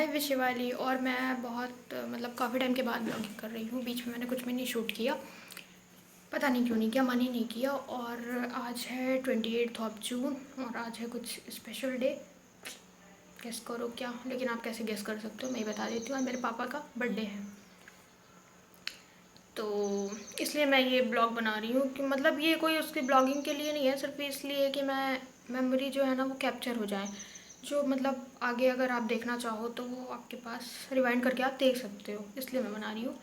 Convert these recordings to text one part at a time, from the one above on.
मैं शिवाली और मैं बहुत मतलब काफ़ी टाइम के बाद ब्लॉगिंग कर रही हूँ। बीच में मैंने कुछ भी नहीं शूट किया, पता नहीं क्यों नहीं किया, मन ही नहीं किया। और आज है 28 जून और आज है कुछ स्पेशल डे। गेस करो क्या, लेकिन आप कैसे गेस कर सकते हो मैं ही बता देती हूँ। आज मेरे पापा का बर्थडे है, तो इसलिए मैं ये ब्लॉग बना रही हूँ कि मतलब ये कोई उसकी ब्लॉगिंग के लिए नहीं है, सिर्फ इसलिए कि मैं मेमोरी जो है ना वो कैप्चर हो जाए। जो मतलब आगे अगर आप देखना चाहो तो वो आपके पास रिवाइंड करके आप देख सकते हो, इसलिए मैं बना रही हूँ।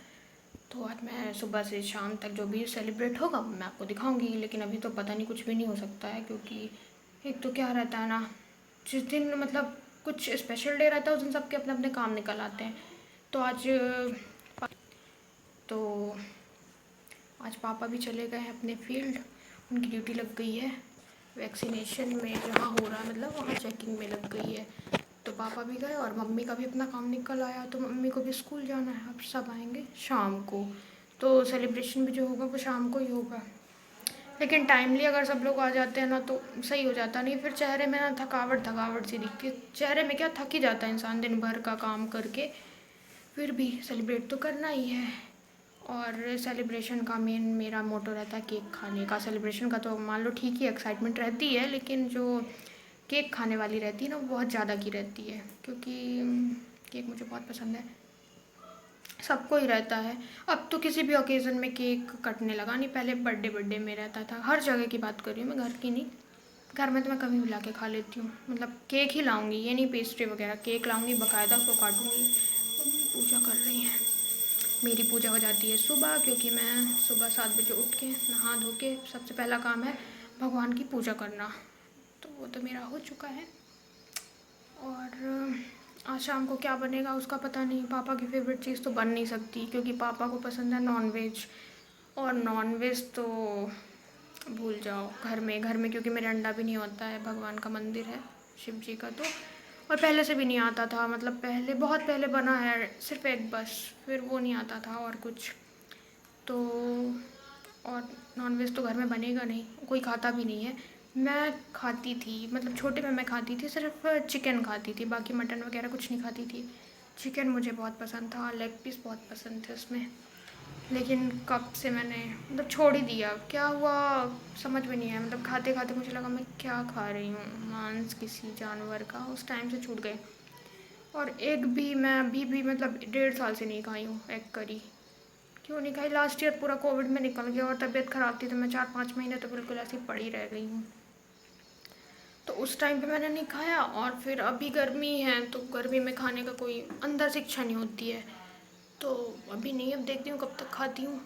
तो आज मैं सुबह से शाम तक जो भी सेलिब्रेट होगा मैं आपको दिखाऊंगी, लेकिन अभी तो पता नहीं, कुछ भी नहीं हो सकता है। क्योंकि एक तो क्या रहता है ना, जिस दिन मतलब कुछ स्पेशल डे रहता है उस दिन सबके अपने अपने काम निकल आते हैं। तो आज पापा भी चले गए हैं अपने फील्ड, उनकी ड्यूटी लग गई है वैक्सीनेशन में, जहाँ हो रहा है मतलब वहाँ चेकिंग में लग गई है। तो पापा भी गए और मम्मी का भी अपना काम निकल आया, तो मम्मी को भी स्कूल जाना है। अब सब आएंगे शाम को, तो सेलिब्रेशन भी जो होगा वो शाम को ही होगा। लेकिन टाइमली अगर सब लोग आ जाते हैं ना तो सही हो जाता, नहीं फिर चेहरे में ना थकावट थकावट सी दिखती है। चेहरे में क्या, थक ही जाता है इंसान दिन भर का काम करके। फिर भी सेलिब्रेट तो करना ही है। और सेलिब्रेशन का मेन मेरा मोटो रहता है केक खाने का। सेलिब्रेशन का तो मान लो ठीक ही एक्साइटमेंट रहती है, लेकिन जो केक खाने वाली रहती है ना वो बहुत ज़्यादा की रहती है। क्योंकि केक मुझे बहुत पसंद है, सबको ही रहता है। अब तो किसी भी ओकेज़न में केक कटने लगा, नहीं पहले बर्थडे में रहता था। हर जगह की बात कर रही हूँ मैं, घर की नहीं। घर में तो मैं कभी भी ला के खा लेती हूँ, मतलब केक ही लाऊंगी, ये नहीं पेस्ट्री वगैरह, केक लाऊंगी बाकायदा, उसको काटूंगी। मम्मी पूजा कर रही हैं। मेरी पूजा हो जाती है सुबह, क्योंकि मैं सुबह 7 बजे उठ के नहा धो के सबसे पहला काम है भगवान की पूजा करना, तो वो तो मेरा हो चुका है। और आज शाम को क्या बनेगा उसका पता नहीं। पापा की फेवरेट चीज़ तो बन नहीं सकती, क्योंकि पापा को पसंद है नॉनवेज, और नॉनवेज तो भूल जाओ घर में क्योंकि मेरे अंडा भी नहीं होता है। भगवान का मंदिर है शिव जी का, तो और पहले से भी नहीं आता था, मतलब पहले बहुत पहले बना है सिर्फ एक बस, फिर वो नहीं आता था और कुछ तो। और नॉनवेज तो घर में बनेगा नहीं, कोई खाता भी नहीं है। मैं खाती थी, मतलब छोटे में मैं खाती थी, सिर्फ चिकन खाती थी, बाकी मटन वगैरह कुछ नहीं खाती थी। चिकन मुझे बहुत पसंद था, लेग पीस बहुत पसंद थे उसमें। लेकिन कब से मैंने मतलब छोड़ ही दिया, क्या हुआ समझ में नहीं आया। मतलब खाते खाते मुझे लगा मैं क्या खा रही हूँ, मांस किसी जानवर का, उस टाइम से छूट गए। और एग भी मैं अभी भी मतलब 1.5 साल से नहीं खाई हूँ एग करी। क्यों नहीं खाई, लास्ट ईयर पूरा कोविड में निकल गया और तबीयत ख़राब थी, तो मैं 4-5 महीने तो बिल्कुल ऐसी पड़ी रह गई हूँ। तो उस टाइम पे मैंने नहीं खाया, और फिर अभी गर्मी है तो गर्मी में खाने का कोई अंदर से इच्छा नहीं होती है, तो अभी नहीं, अब देखती हूँ कब तक खाती हूँ।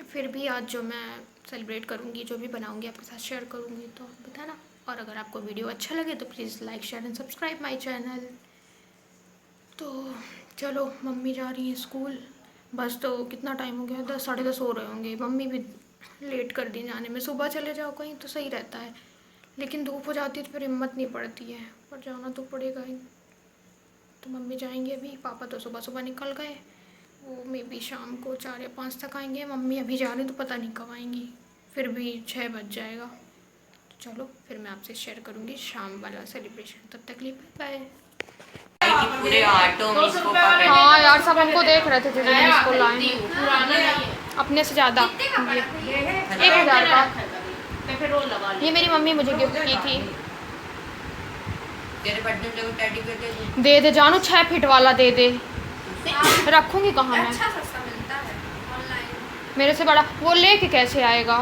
फिर भी आज जो मैं सेलिब्रेट करूँगी, जो भी बनाऊँगी आपके साथ शेयर करूँगी, तो बताना। और अगर आपको वीडियो अच्छा लगे तो please like share and subscribe my channel. तो चलो, मम्मी जा रही है स्कूल, बस तो कितना टाइम हो गया, 10 साढ़े 10 हो रहे होंगे। मम्मी भी लेट कर दी जाने में। सुबह चले जाओ कहीं तो सही रहता है, लेकिन धूप हो जाती है तो फिर हिम्मत नहीं पड़ती है, पर जाना तो पड़ेगा ही। तो मम्मी जाएंगे अभी, पापा तो सुबह सुबह निकल गए, वो मे बी शाम को 4 या 5 तक आएंगे। मम्मी अभी जा रही तो पता नहीं कब आएंगी, फिर भी 6 बज जाएगा। तो चलो फिर मैं आपसे शेयर करूँगी शाम वाला सेलिब्रेशन, तब तक लिए बाय। पूरे ऑटो में इसको हाँ यार, सब हमको देख रहे थे जब हम इसको लाए, अपने से ज़्यादा। ये 1,000 का, ये मेरी मम्मी मुझे गिफ्ट की थी। तेरे बर्थडे में टैडी पे दे जानू, 6 फीट वाला दे दे, रखूंगी कहाँ मैं। अच्छा सस्ता मिलता है ऑनलाइन। मेरे से बड़ा वो लेके कैसे आएगा?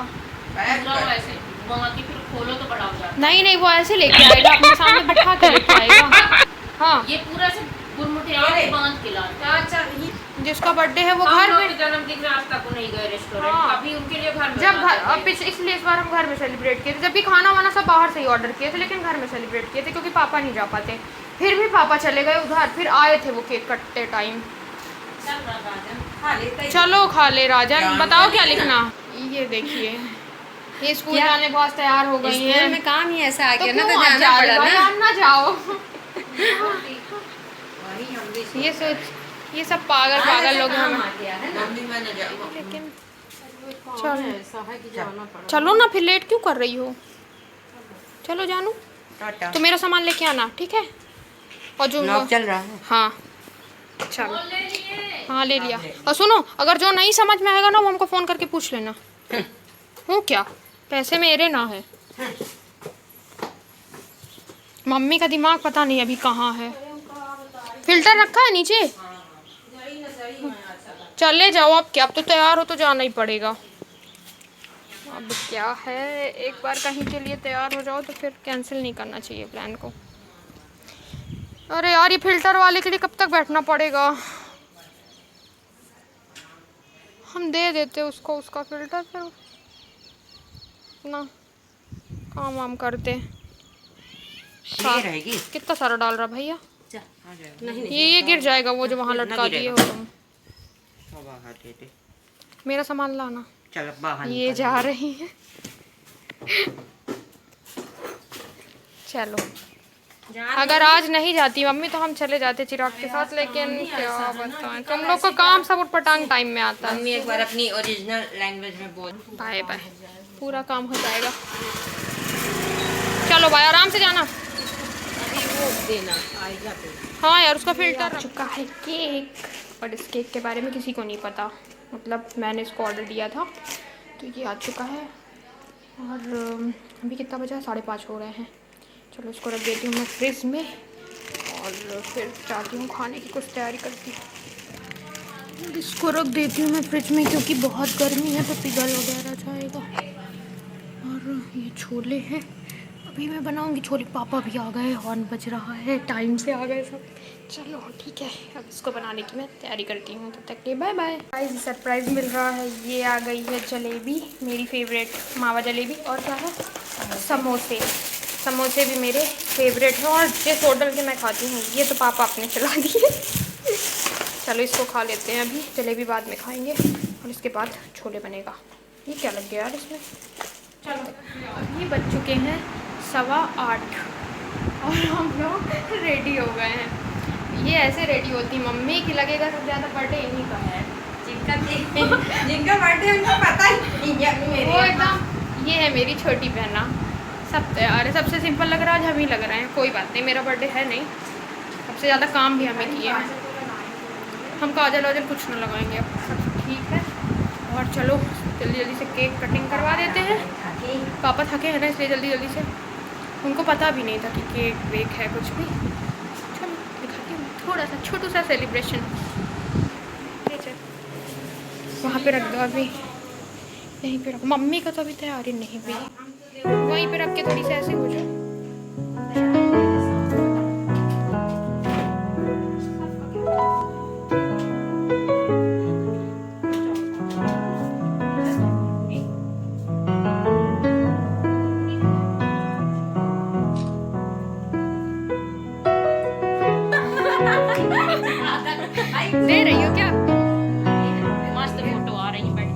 ऐसे फिर खोलो तो बड़ा हो जाता। नहीं वो ऐसे लेके आएगा, अपने सामने बिठा के लेके आएगा। हाँ, ये पूरा से गुरमुटे बांध के लाता। अच्छा, जिसका बर्थडे है वो घर में, जन्मदिन में आज तक नहीं गए रेस्टोरेंट। हाँ। अभी उनके लिए घर में जब घर इसलिए इस बार हम घर में सेलिब्रेट किए थे, जब भी खाना वाना सब बाहर से ही ऑर्डर किए थे, लेकिन घर में सेलिब्रेट किए थे क्योंकि पापा नहीं जा पाते। फिर भी पापा चले गए उधर, फिर आए थे वो केक कटते टाइम। चलो खा ले राजन, बताओ क्या लिखना। ये देखिए, ये स्कूल जाने के बाद तैयार हो गई है। में काम ही ऐसा आ तो गया ना, क्यों तो आज जाना जा पड़ा रही ना। ना जाओ। ये सोच, ये सब पागल लोग हैं। लेकिन चलो ना, फिर लेट क्यों कर रही हो? चलो जानू, तो मेरा सामान लेके आना, ठीक है? और जो ब्लॉग चल रहा है। हाँ चलो, हाँ ले लिया। और सुनो, अगर जो नहीं समझ में आएगा ना वो हमको फ़ोन करके पूछ लेना। हूँ क्या, पैसे मेरे ना है। मम्मी का दिमाग पता नहीं अभी कहाँ है। फिल्टर रखा है नीचे। चले जाओ अब क्या, अब तो तैयार हो तो जाना ही पड़ेगा। अब क्या है, एक बार कहीं के लिए तैयार हो जाओ तो फिर कैंसिल नहीं करना चाहिए प्लान को। अरे यार, ये फिल्टर वाले के लिए कब तक बैठना पड़ेगा। हम दे देते उसको उसका फिल्टर, फिर ना काम वाम करते। ये रहेगी। कितना सारा डाल रहा भैया। नहीं ये गिर जाएगा, वो जो वहाँ लटका दिए हो तुम। बाहर दे दे। मेरा सामान लाना। चल बाहर ये निकल। जा रही है। चलो, अगर आज नहीं जाती मम्मी तो हम चले जाते चिराग के साथ, लेकिन क्या बताएं, तुम लोग का काम सब उटपटांग टाइम में आता है। मम्मी एक बार अपनी ओरिजिनल लैंग्वेज में बोल। बाय बाय, पूरा काम हो जाएगा। चलो भाई, आराम से जाना। वो देना आएगा तो। हाँ यार, उसका फिल्टर चुका है केक, और इस केक के बारे में किसी को नहीं पता। मतलब मैंने इसको ऑर्डर दिया था तो ये आ चुका है। और अभी कितना बजा, 5:30 हो रहे हैं। चलो इसको रख देती हूँ मैं फ्रिज में, और फिर जाती हूँ खाने की कुछ तैयारी करती हूँ। इसको रख देती हूँ मैं फ्रिज में, क्योंकि बहुत गर्मी है तो पिघल वगैरह जाएगा। और ये छोले हैं, अभी मैं बनाऊंगी छोले। पापा भी आ गए, हॉर्न बज रहा है, टाइम से आ गए सब। चलो ठीक है, अब इसको बनाने की मैं तैयारी करती हूँ। तब तक के बाय बाय। गाइस, सरप्राइज़ मिल रहा है। ये आ गई है जलेबी, मेरी फेवरेट मावा जलेबी। और क्या है, समोसे। समोसे भी मेरे फेवरेट हैं, और जिस होटल के मैं खाती हूँ। ये तो पापा अपने चला दिए। चलो इसको खा लेते हैं अभी, जलेबी बाद में खाएंगे, और इसके बाद छोले बनेगा। ये क्या लग गया यार इसमें। चलो, अभी बज चुके हैं 8:15 और हम लोग रेडी हो गए हैं। ये ऐसे रेडी होती मम्मी की, लगेगा सबसे ज़्यादा बर्थडे इन्हीं का है। जिनका बर्थडे उनको पता ही नहीं है। वो एकदम, ये है मेरी छोटी बहना। सब तैयार है, सबसे सिंपल लग रहा है आज हम ही लग रहे हैं। कोई बात नहीं, मेरा बर्थडे है नहीं, सबसे ज़्यादा काम भी हमें किए हैं। हम काजल वाजल कुछ ना लगाएंगे, अब सब ठीक है। और चलो जल्दी जल्दी से केक कटिंग करवा देते हैं। पापा थके हैं ना, इसलिए जल्दी जल्दी से। उनको पता भी नहीं था कि केक वेक है कुछ भी। चलो दिखाती हूँ थोड़ा सा छोटू सा सेलिब्रेशन। वहाँ पे रख दो, अभी यहीं पे रखो। मम्मी का तो अभी तैयारी नहीं हुई, वहीं पे रख के थोड़ी सी ऐसे हो जाओ। दे रही हो क्या? मस्त फोटो आ रही है बैठ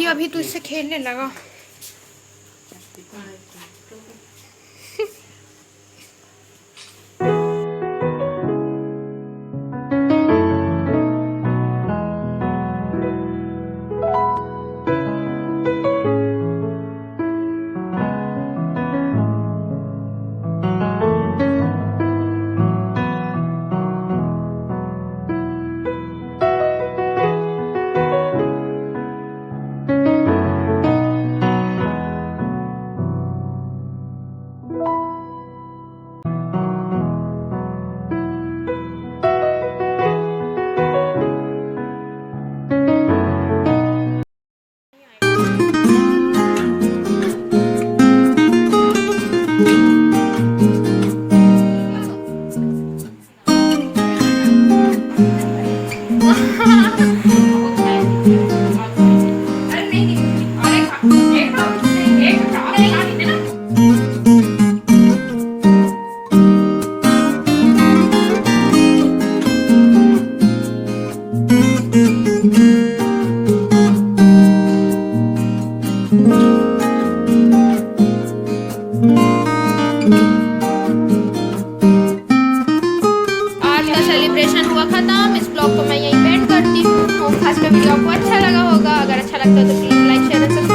अभी तो इससे खेलने लगा। का सेलिब्रेशन हुआ ख़त्म। इस ब्लॉग को मैं यहीं पे एंड करती हूँ। होप आज का वीडियो आपको अच्छा लगा होगा। अगर अच्छा लगता है तो प्लीज़ लाइक शेयर एंड